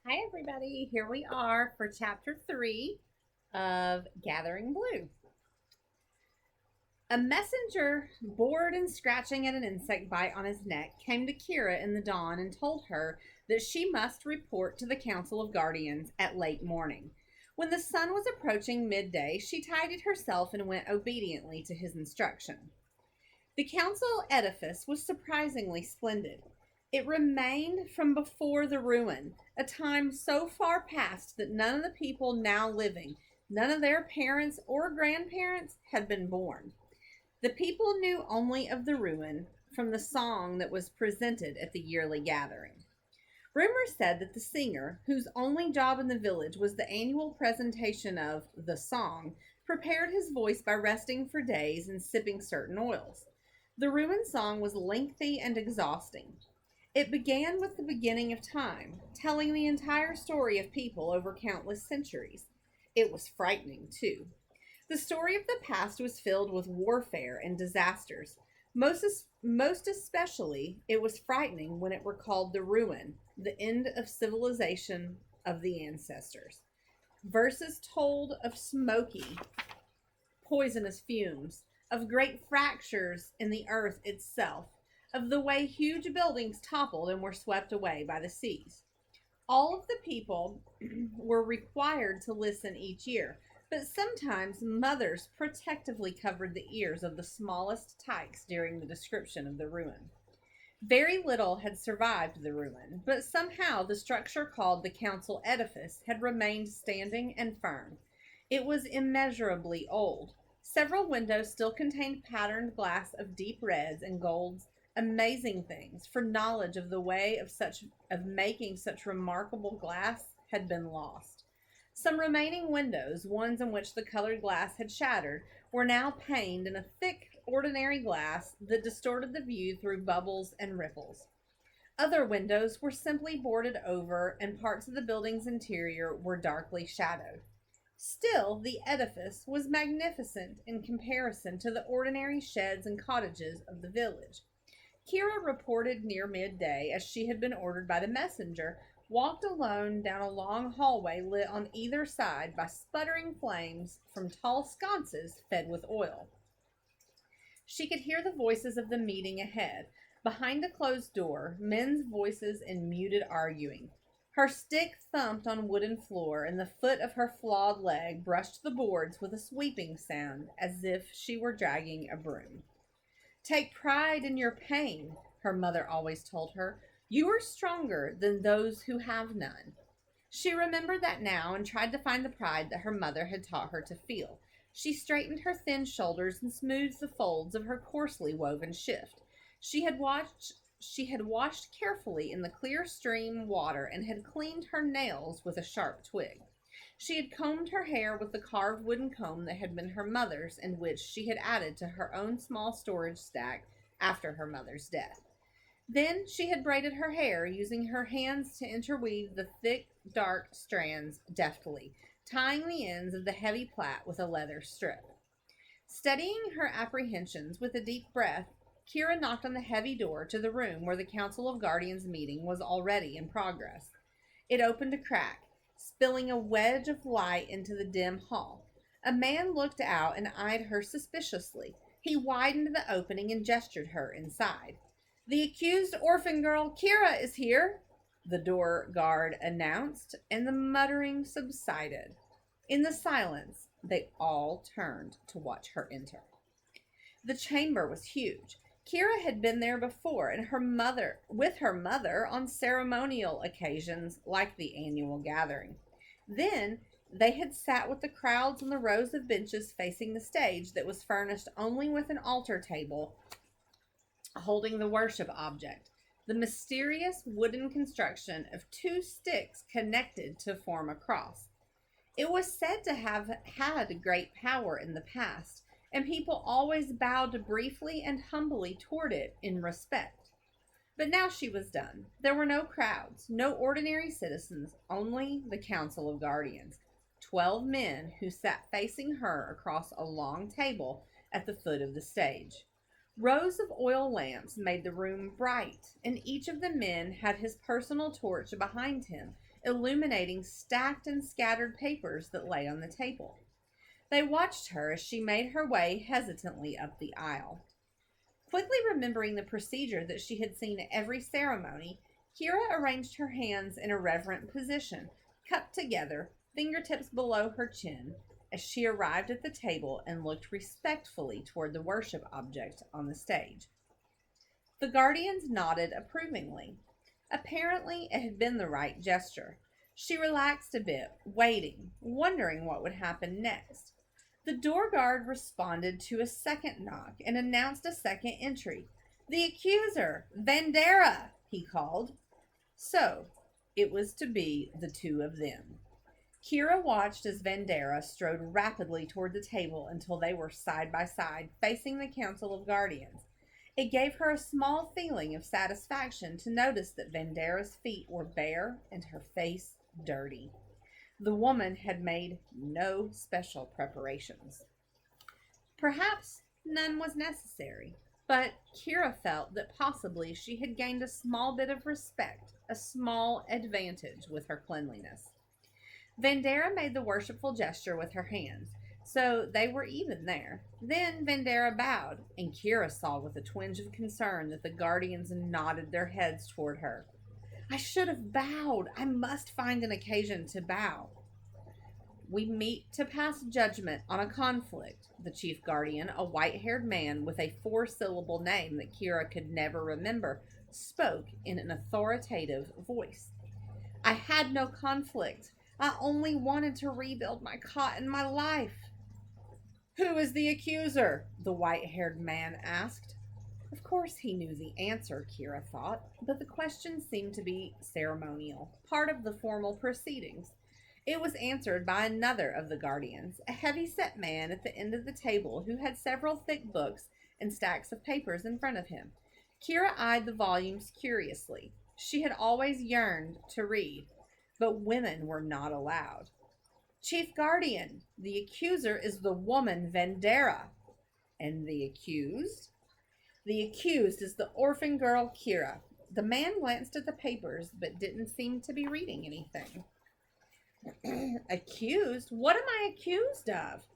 Hi, everybody. Here we are for chapter 3 of Gathering Blue. A messenger, bored and scratching at an insect bite on his neck, came to Kira in the dawn and told her that she must report to the Council of Guardians at late morning. When the sun was approaching midday, she tidied herself and went obediently to his instruction. The council edifice was surprisingly splendid. It remained from before the ruin, a time so far past that none of the people now living, none of their parents or grandparents, had been born. The people knew only of the ruin from the song that was presented at the yearly gathering. Rumor said that the singer, whose only job in the village was the annual presentation of the song, prepared his voice by resting for days and sipping certain oils. The ruined song was lengthy and exhausting. It began with the beginning of time, telling the entire story of people over countless centuries. It was frightening, too. The story of the past was filled with warfare and disasters. Most especially, it was frightening when it recalled the ruin, the end of civilization of the ancestors. Verses told of smoky, poisonous fumes, of great fractures in the earth itself, of the way huge buildings toppled and were swept away by the seas. All of the people were required to listen each year, but sometimes mothers protectively covered the ears of the smallest tykes during the description of the ruin. Very little had survived the ruin, but somehow the structure called the council edifice had remained standing and firm. It was immeasurably old. Several windows still contained patterned glass of deep reds and golds, amazing things, for knowledge of the way of making such remarkable glass had been lost. Some remaining windows, ones in which the colored glass had shattered, were now paned in a thick, ordinary glass that distorted the view through bubbles and ripples. Other windows were simply boarded over, and parts of the building's interior were darkly shadowed. Still, the edifice was magnificent in comparison to the ordinary sheds and cottages of the village. Kira reported near midday, as she had been ordered by the messenger, walked alone down a long hallway lit on either side by sputtering flames from tall sconces fed with oil. She could hear the voices of the meeting ahead. Behind a closed door, men's voices in muted arguing. Her stick thumped on wooden floor, and the foot of her flawed leg brushed the boards with a sweeping sound, as if she were dragging a broom. Take pride in your pain, her mother always told her. You are stronger than those who have none. She remembered that now and tried to find the pride that her mother had taught her to feel. She straightened her thin shoulders and smoothed the folds of her coarsely woven shift. She had washed carefully in the clear stream water and had cleaned her nails with a sharp twig. She had combed her hair with the carved wooden comb that had been her mother's and which she had added to her own small storage stack after her mother's death. Then she had braided her hair, using her hands to interweave the thick, dark strands deftly, tying the ends of the heavy plait with a leather strip. Steadying her apprehensions with a deep breath, Kira knocked on the heavy door to the room where the Council of Guardians meeting was already in progress. It opened a crack, spilling a wedge of light into the dim hall. A man looked out and eyed her suspiciously. He widened the opening and gestured her inside. The accused orphan girl, Kira, is here, the door guard announced, and the muttering subsided. In the silence, they all turned to watch her enter. The chamber was huge. Kira had been there before, and with her mother on ceremonial occasions like the annual gathering. Then they had sat with the crowds on the rows of benches facing the stage that was furnished only with an altar table holding the worship object, the mysterious wooden construction of two sticks connected to form a cross. It was said to have had great power in the past, and people always bowed briefly and humbly toward it in respect. But now she was done. There were no crowds, no ordinary citizens, only the Council of Guardians. 12 men who sat facing her across a long table at the foot of the stage. Rows of oil lamps made the room bright, and each of the men had his personal torch behind him, illuminating stacked and scattered papers that lay on the table. They watched her as she made her way hesitantly up the aisle. Quickly remembering the procedure that she had seen at every ceremony, Kira arranged her hands in a reverent position, cupped together, fingertips below her chin, as she arrived at the table and looked respectfully toward the worship object on the stage. The guardians nodded approvingly. Apparently, it had been the right gesture. She relaxed a bit, waiting, wondering what would happen next. The door guard responded to a second knock and announced a second entry. "The accuser, Vandera," he called. So, it was to be the two of them. Kira watched as Vandera strode rapidly toward the table until they were side by side, facing the Council of Guardians. It gave her a small feeling of satisfaction to notice that Vandera's feet were bare and her face dirty. The woman had made no special preparations. Perhaps none was necessary, but Kira felt that possibly she had gained a small bit of respect, a small advantage with her cleanliness. Vandera made the worshipful gesture with her hands, so they were even there. Then Vandera bowed, and Kira saw with a twinge of concern that the guardians nodded their heads toward her. "I should have bowed. I must find an occasion to bow." "We meet to pass judgment on a conflict," the chief guardian, a white-haired man with a four-syllable name that Kira could never remember, spoke in an authoritative voice. "I had no conflict. I only wanted to rebuild my cot and my life." "Who is the accuser?" the white-haired man asked. Of course he knew the answer, Kira thought, but the question seemed to be ceremonial, part of the formal proceedings. It was answered by another of the guardians, a heavy-set man at the end of the table who had several thick books and stacks of papers in front of him. Kira eyed the volumes curiously. She had always yearned to read, but women were not allowed. "Chief Guardian, the accuser is the woman Vandera." "And the accused?" "The accused is the orphan girl Kira." The man glanced at the papers, but didn't seem to be reading anything. "Accused? What am I accused of?"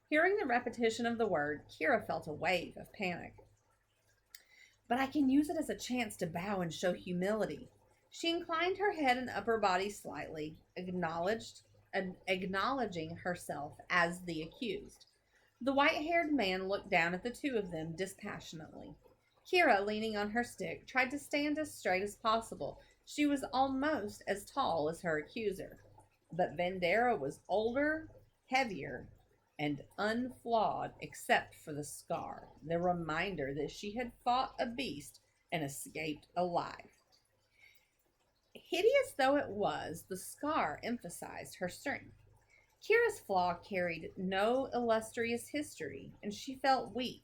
Hearing the repetition of the word, Kira felt a wave of panic. "But I can use it as a chance to bow and show humility." She inclined her head and upper body slightly, acknowledging herself as the accused. The white-haired man looked down at the two of them dispassionately. Kira, leaning on her stick, tried to stand as straight as possible. She was almost as tall as her accuser. But Vandera was older, heavier, and unflawed except for the scar, the reminder that she had fought a beast and escaped alive. Hideous though it was, the scar emphasized her strength. Kira's flaw carried no illustrious history, and she felt weak,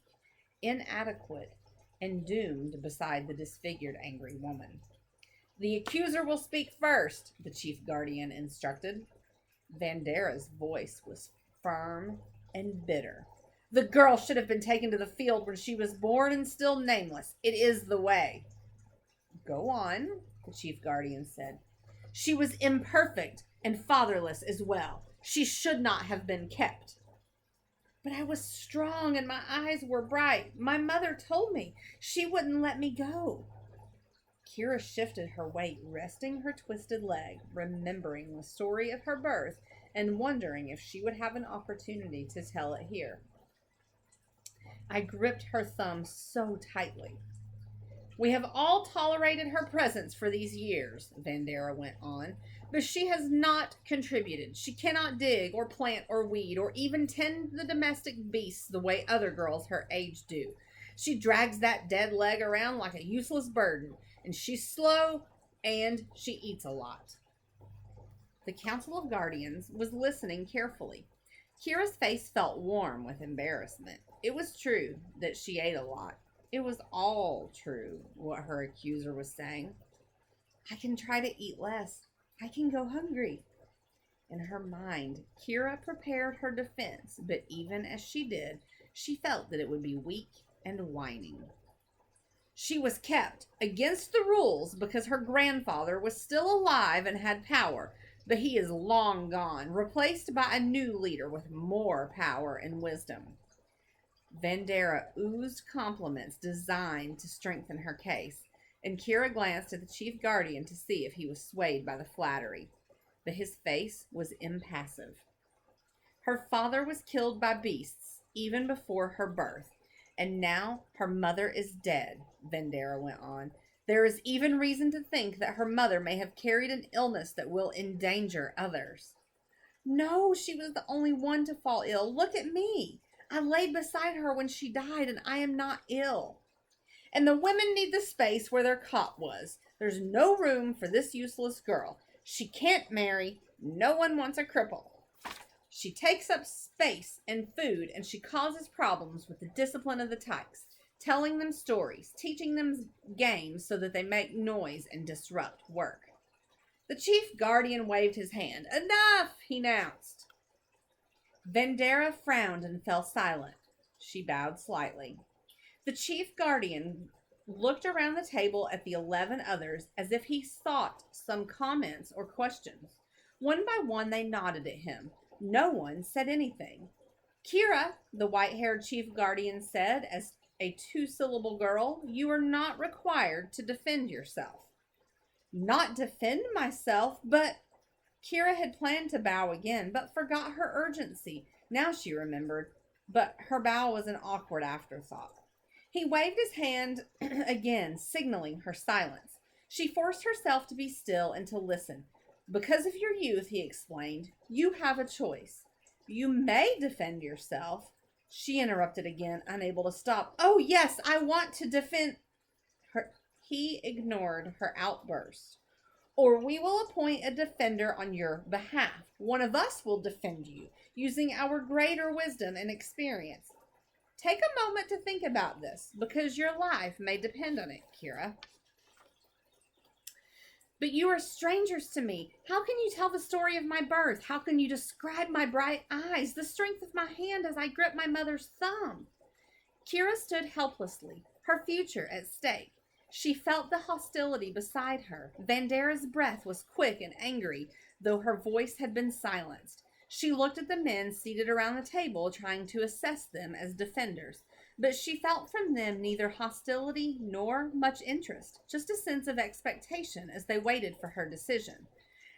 inadequate, and doomed beside the disfigured angry woman. "The accuser will speak first," the chief guardian instructed. Vandera's voice was firm and bitter. "The girl should have been taken to the field when she was born and still nameless. It is the way." "Go on," the chief guardian said. "She was imperfect and fatherless as well. She should not have been kept." "But I was strong and my eyes were bright. My mother told me. She wouldn't let me go." Kira shifted her weight, resting her twisted leg, remembering the story of her birth and wondering if she would have an opportunity to tell it here. I gripped her thumb so tightly. "We have all tolerated her presence for these years," Vandera went on, "but she has not contributed. She cannot dig or plant or weed or even tend the domestic beasts the way other girls her age do. She drags that dead leg around like a useless burden, and she's slow and she eats a lot." The Council of Guardians was listening carefully. Kira's face felt warm with embarrassment. It was true that she ate a lot. It was all true, what her accuser was saying. "I can try to eat less. I can go hungry." In her mind, Kira prepared her defense, but even as she did, she felt that it would be weak and whining. She was kept against the rules because her grandfather was still alive and had power, but he is long gone, replaced by a new leader with more power and wisdom. Vandera oozed compliments designed to strengthen her case, and Kira glanced at the chief guardian to see if he was swayed by the flattery, but his face was impassive. Her father was killed by beasts even before her birth, and now her mother is dead, Vandera went on. There is even reason to think that her mother may have carried an illness that will endanger others. No, she was the only one to fall ill. Look at me. I laid beside her when she died, and I am not ill. And the women need the space where their cot was. There's no room for this useless girl. She can't marry. No one wants a cripple. She takes up space and food, and she causes problems with the discipline of the tykes, telling them stories, teaching them games so that they make noise and disrupt work. The chief guardian waved his hand. Enough, he announced. Vandera frowned and fell silent. She bowed slightly. The chief guardian looked around the table at the 11 others as if he sought some comments or questions. One by one, they nodded at him. No one said anything. Ch.3, the white-haired chief guardian said, as a 2-syllable girl, you are not required to defend yourself. Not defend myself, but... Ch.3 had planned to bow again, but forgot her urgency. Now she remembered, but her bow was an awkward afterthought. He waved his hand again, signaling her silence. She forced herself to be still and to listen. Because of your youth, he explained, you have a choice. You may defend yourself. She interrupted again, unable to stop. Oh, yes, I want to defend her. He ignored her outburst. Or we will appoint a defender on your behalf. One of us will defend you, using our greater wisdom and experience. Take a moment to think about this, because your life may depend on it, Ch.3. But you are strangers to me. How can you tell the story of my birth? How can you describe my bright eyes, the strength of my hand as I grip my mother's thumb? Ch.3 stood helplessly, her future at stake. She felt the hostility beside her. Vandera's breath was quick and angry, though her voice had been silenced. She looked at the men seated around the table, trying to assess them as defenders, but she felt from them neither hostility nor much interest, just a sense of expectation as they waited for her decision.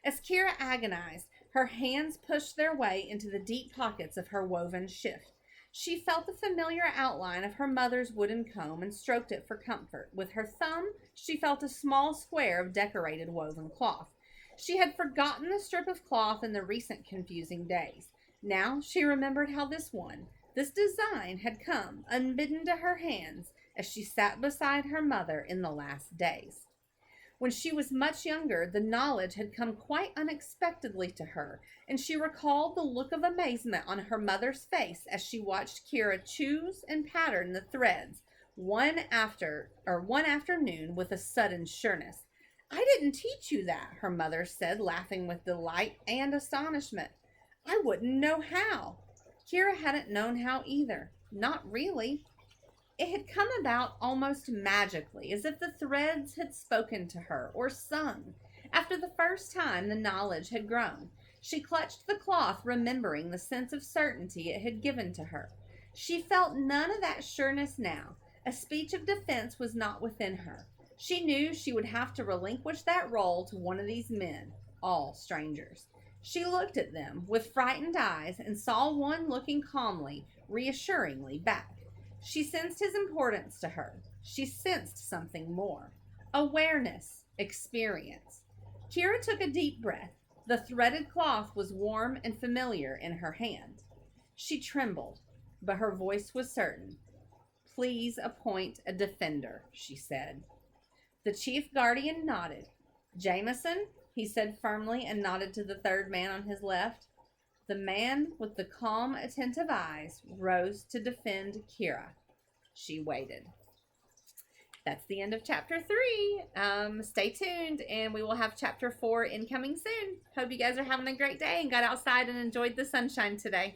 As Ch.3 agonized, her hands pushed their way into the deep pockets of her woven shift. She felt the familiar outline of her mother's wooden comb and stroked it for comfort. With her thumb, she felt a small square of decorated woven cloth. She had forgotten the strip of cloth in the recent confusing days. Now she remembered how this design had come unbidden to her hands as she sat beside her mother in the last days. When she was much younger, the knowledge had come quite unexpectedly to her, and she recalled the look of amazement on her mother's face as she watched Ch.3 choose and pattern the threads one afternoon with a sudden sureness. I didn't teach you that, her mother said, laughing with delight and astonishment. I wouldn't know how. Ch.3 hadn't known how either. Not really. It had come about almost magically, as if the threads had spoken to her or sung. After the first time the knowledge had grown, she clutched the cloth, remembering the sense of certainty it had given to her. She felt none of that sureness now. A speech of defense was not within her. She knew she would have to relinquish that role to one of these men, all strangers. She looked at them with frightened eyes and saw one looking calmly, reassuringly back. She sensed his importance to her. She sensed something more. Awareness, experience. Ch.3 took a deep breath. The threaded cloth was warm and familiar in her hand. She trembled, but her voice was certain. Please appoint a defender, she said. The chief guardian nodded. Jameson, he said firmly, and nodded to the third man on his left. The man with the calm, attentive eyes rose to defend Ch.3. She waited. That's the end of chapter 3. Stay tuned, and we will have chapter 4 incoming soon. Hope you guys are having a great day and got outside and enjoyed the sunshine today.